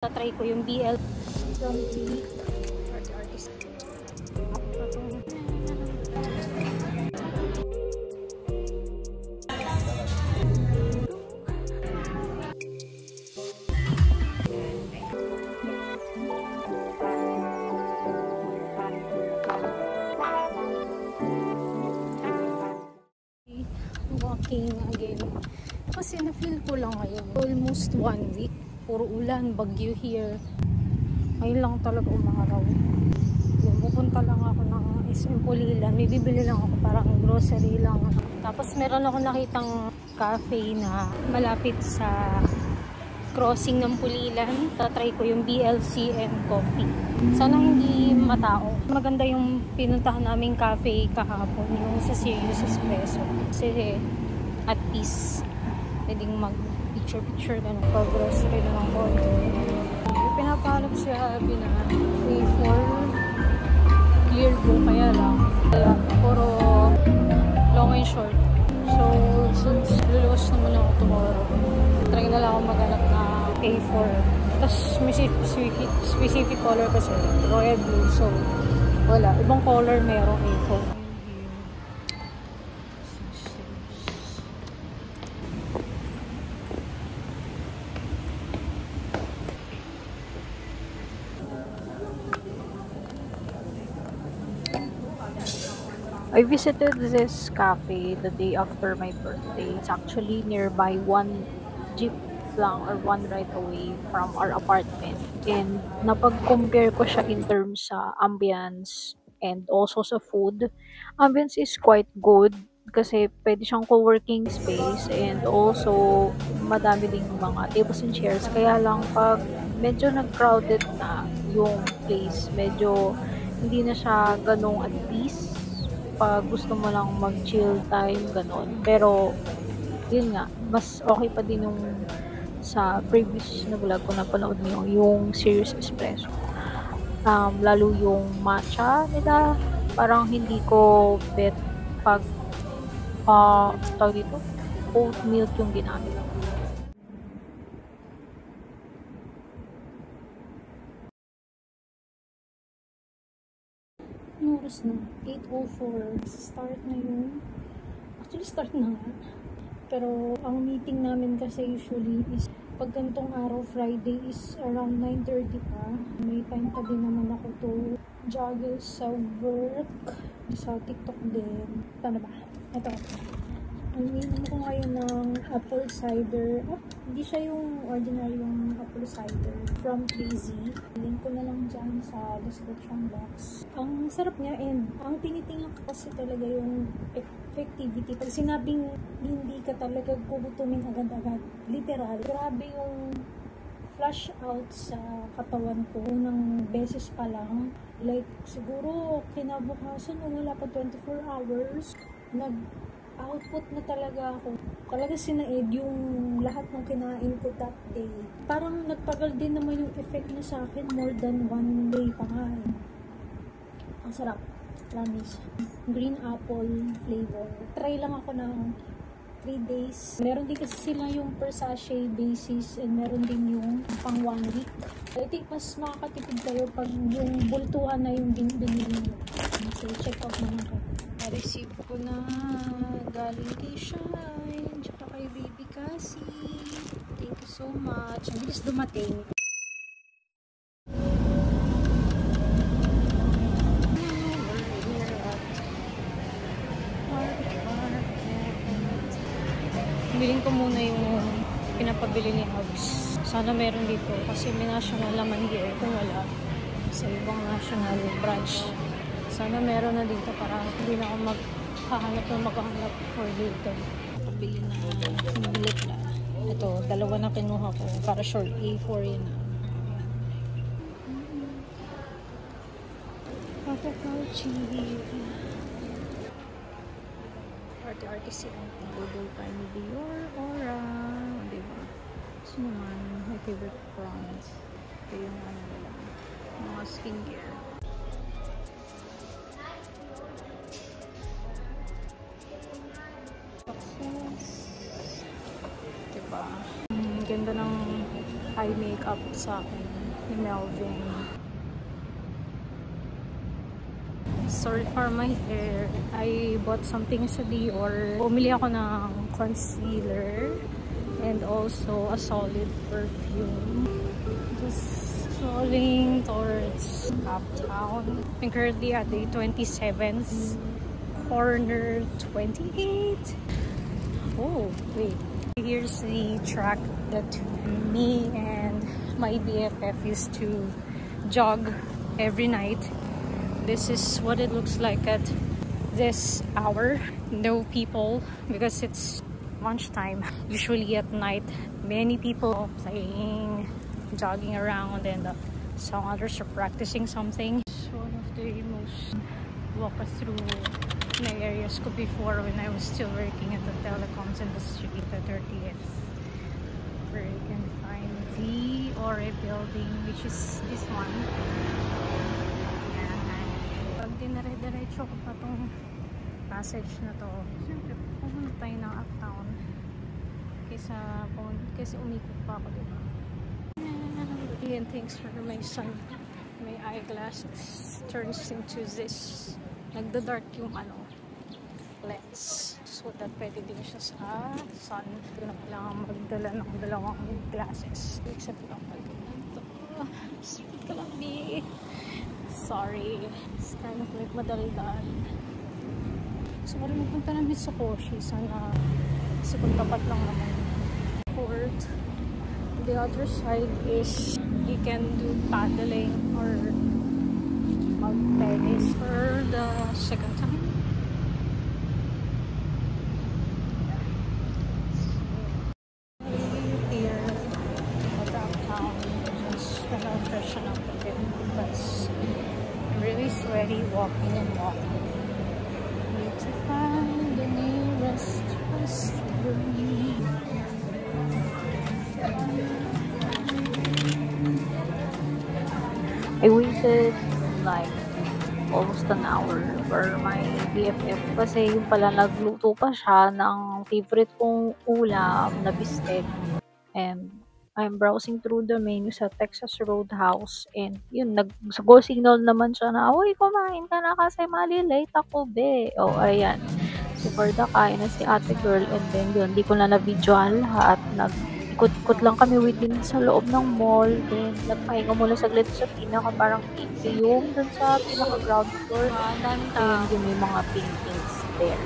Tatry ko yung BL from the artist. Walking again. Kasi na-feel ko lang ngayon. Almost 1 week. Puro ulan, bagyo here. Ngayon lang talaga umaraw. Pupunta lang ako ng SM Pulilan. May bibili lang ako, parang grocery lang. Tapos meron ako nakitang cafe na malapit sa crossing ng Pulilan. Tatry ko yung BLCN coffee. Sana hindi matao. Maganda yung pinuntahan naming cafe kahapon, yung sa Serious Espresso. Kasi at peace. Pwedeng mag-picture-picture na pag-grocery na ng konti. Pinaparap siya na A4 clear book, kaya lang puro long and short. So since luluwas naman ako tomorrow, try na lang ako maghanap na A4. Tapos may specific color kasi, royal blue. So wala, ibang color merong A4. I visited this cafe the day after my birthday. It's actually nearby, one jeep lang or one ride away from our apartment. And napag-compare ko siya in terms sa ambience and also sa food. Ambience is quite good kasi pwede siyang co-working space and also madami ding mga tables and chairs. Kaya lang pag medyo nag-crowded na yung place, medyo hindi na siya ganong at peace. Pag gusto mo lang mag-chill time, ganon. Pero, yun nga, mas okay pa din yung sa previous na vlog ko napanood niyo, yung Serious Espresso. Lalo yung matcha nila, parang hindi ko bet pag tawag dito, oat milk yung ginamit. Oras na 8:04, start na yun. Actually start na nga, pero ang meeting namin kasi usually is pag ganitong araw, Friday, is around 9:30 pa. May time pa din naman ako to juggle sa work, sa TikTok din. Paano ba? Ito, umiinom ko ngayon ng apple cider. Hindi siya yung ordinary yung apple cider from Crazy. Link ko na lang dyan sa description box. Ang sarap niya, and ang tinitingnan ko kasi talaga yung effectivity. Pag sinabing hindi ka talaga gugutumin agad-agad, literal, grabe yung flush out sa katawan ko ng beses pa lang. Like, siguro kinabukasan, wala pa 24 hours, output na talaga ako. Talaga sinaid yung lahat ng kinain ko that day. Parang nagtagal din naman yung effect na sa akin, more than 1 day pa nga. Ang sarap. Promise. Green apple flavor. Try lang ako ng 3 days. Meron din kasi sila yung per sachet basis and meron din yung pang 1 week. I think mas makakatipid kayo pag yung bultuhan na yung binili nyo. So, check out naman ko. Na-receive ko na galing kay Shine, tsaka kay Baby Cassie. Thank you so much. Ang bilis dumating. Bilhin ko muna yung pinapabili ni Hugs. Sana meron dito kasi may national naman here. Kung wala, sa ibang national branch. Sana meron na dito para hindi na ako maghahanap for later. Pabili na milk na. Ito, dalawa na kinuha ko para short A4 yun na. Pagkakauchi. Arte-arte sila. Google pa ni Dior, Aura. Diba? So naman, my favorite brands. Ito yung ano nila. Mga skincare. Diba? Ganda ng makeup sa akin ni Melvin. Sorry for my hair. I bought something sa Dior. Bumili ako ng concealer and also a solid perfume. Just strolling towards uptown. I'm currently at the 27th, corner 28. Oh, wait. Here's the track that me and my BFF used to jog every night. This is what it looks like at this hour. No people because it's lunchtime. Usually at night, many people playing, jogging around, and some others are practicing something. It's one of the most walk-through areas ko before when I was still working at the telecoms industry, the 30th, where you can find the Ore building, which is this one. Pag dinare-diretso ko pa tong passage na to, siyempre pupunta tayo ng uptown kaysa umikot pa ako, diba? And thanks for my son. My eyeglasses turns into this. Nagda-dark yung lens. So that pwede din siya sa sun. Hindi na kailangan magdala ng dalawang glasses. Except lang pwede na ito. Sweet ka lang, B. Sorry. It's kind of like madalidan. So, parang magpunta namin sa Koshi. Sana, kasi kung tapat lang naman port. The other side is you can do paddling or mag-tennis for the second time. Here at downtown, just gonna freshen up a bit because really sweaty walking and walking. Need to find the nearest restroom. I waited like almost an hour for my BFF kasi yung pala nagluto pa siya ng favorite kong ulam na bistek. And I'm browsing through the menu sa Texas Roadhouse and yun, nag-go signal naman siya na, uy, kumain ka na kasi malilate ako, be. Oh, ayan. Super kain na si ate girl and then yun, di ko na na-videoan lahat. Nag-ikot-ikot lang kami within sa loob ng mall. Then, nagpahinga muna saglit sa pinaka parang atrium dun sa pinaka ground floor. And yun, may mga paintings there.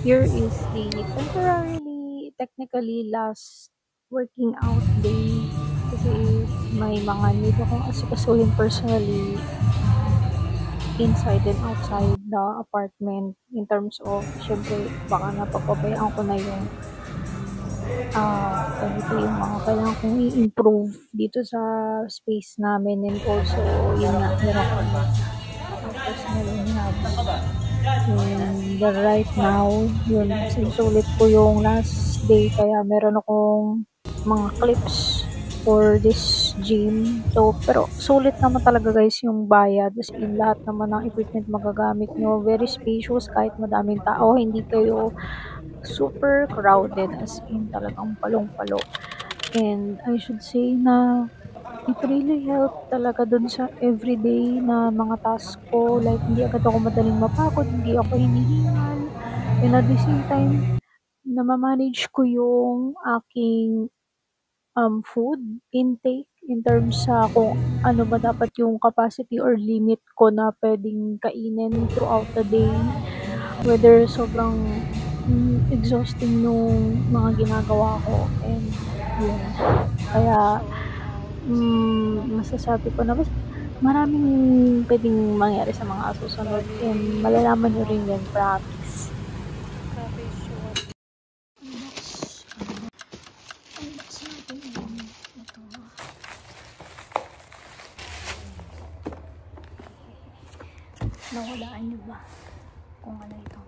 Here is the technically last working out day kasi may mga need akong asikasuhin personally inside and outside the apartment in terms of, syempre, baka napapabayaan ko na yung ganito yung mga kailangan kong i-improve dito sa space namin and also yun nga, meron ko personally and right now yun, sinusulit ko yung last day kaya meron akong mga clips for this gym. So, pero sulit naman talaga guys yung bayad. As in, lahat naman ng equipment magagamit nyo. Very spacious kahit madaming tao. Hindi kayo super crowded, as in talagang palong-palo. And I should say na it really helped talaga dun sa everyday na mga task ko. Like, hindi agad ako madaling mapagod, hindi ako hinihingal. And at the same time, namamanage ko yung aking food intake in terms sa kung ano ba dapat yung capacity or limit ko na pwedeng kainin throughout the day. Whether sobrang exhausting yung mga ginagawa ko. And yun. Kaya masasabi ko na maraming pwedeng mangyari sa mga susunod and malalaman nyo rin yan, promise. Unbox natin ito. Nawalaan niyo ba kung ano ito?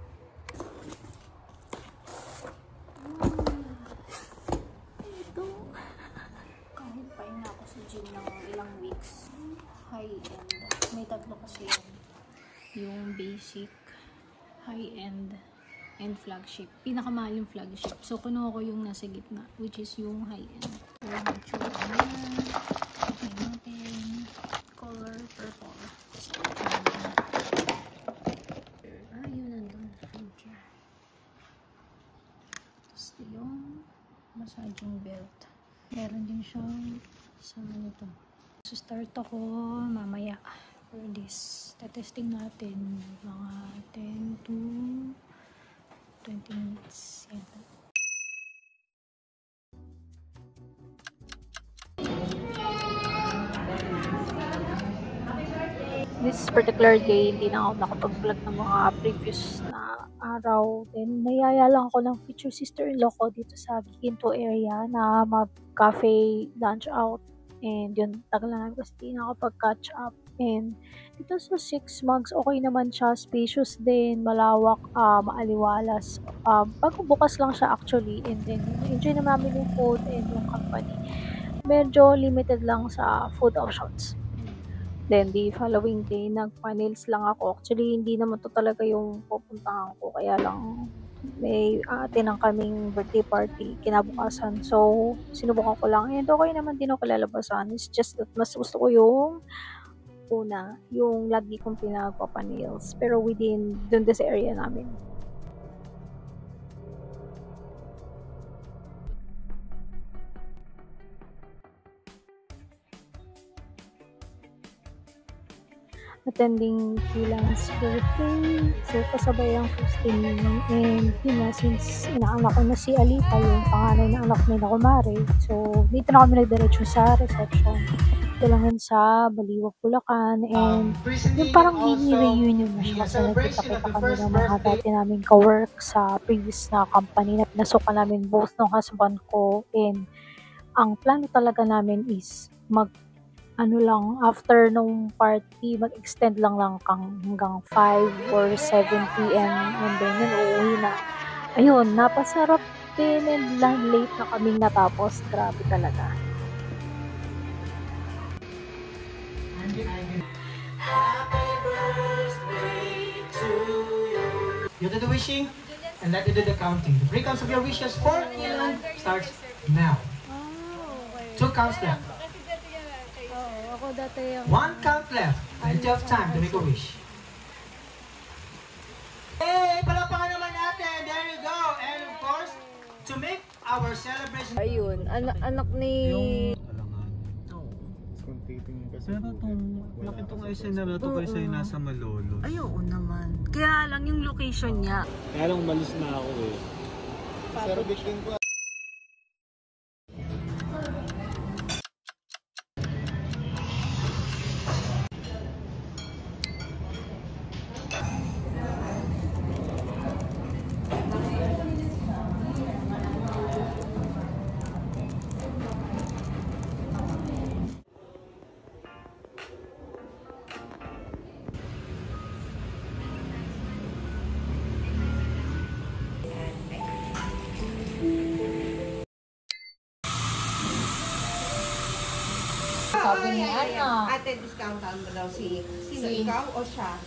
Ito. Kahit pahinga ako sa gym ng ilang weeks. High-end. May tatlo kasi yan. Yung basic, high-end, and flagship. Pinakamahal yung flagship. So, kuno ko yung nasa gitna, which is yung high-end. So, yung tsura niya. Okay natin. Color purple. Yun nandun. Okay. Tapos yung massaging belt. Meron din siyang sa nito. So, start ako mamaya for this. Testing natin mga 10 to 20 minutes. Yan. This particular day, hindi na ako nakapag-vlog ng mga previous na araw. Then, nayaya lang ako ng future sister-in-law ko dito sa Giginto area na mag-cafe lunch out. And yun, tagal na namin kasi hindi nakapag-catch up. And dito sa 6 months, okay naman siya. Spacious din, malawak, maaliwalas. Pagbukas lang siya actually. And then, enjoy na namin yung food and yung company. Medyo limited lang sa food options. Then, the following day, nagpa-nails lang ako. Actually, hindi naman to talaga yung pupuntahan ko. Kaya lang, may tinang kaming birthday party kinabukasan. So, sinubukan ko lang. And okay naman din ako lalabasan. It's just that mas gusto ko yung una, yung lagi kong pinagpapa-nails. Pero within, dun sa area namin. Attending Kilan's birthday. So, kasabay ang hosting namin. And yun na, since inaanak ko na si Alita, yung panganay na anak nila kumare. So, dito na kami nagdiretso sa reception. Ito lang yun sa Baliwag, Bulacan. And yung parang mini-reunion na siya. Kasi nagkita-kita kami ng mga dati naming ka-work sa previous na company na pinasukan namin both ng husband ko. And ang plano talaga namin is after nung party, mag-extend lang hanggang 5 or 7 p.m. and then yun, uuwi na. Ayun, napasarap din and late na kaming natapos. Grabe talaga. Happy birthday to you. You do the wishing and let you do the counting. The three counts of your wishes for Ilan starts now. 2 counts left. Ako dati yung 1 count left. Plenty of time to make a wish. Hey, palapakan naman natin. There you go. And of course, to make our celebration. Ayun, anak ni... Pero laki tong SNR na to kaysa yung nasa Malolo. Ay, oo naman. Kaya lang yung location niya. Kaya lang umalis na ako eh. Service din ko. Sabi ni Ana. Ate, discountan mo daw si... Sino, ikaw o siya?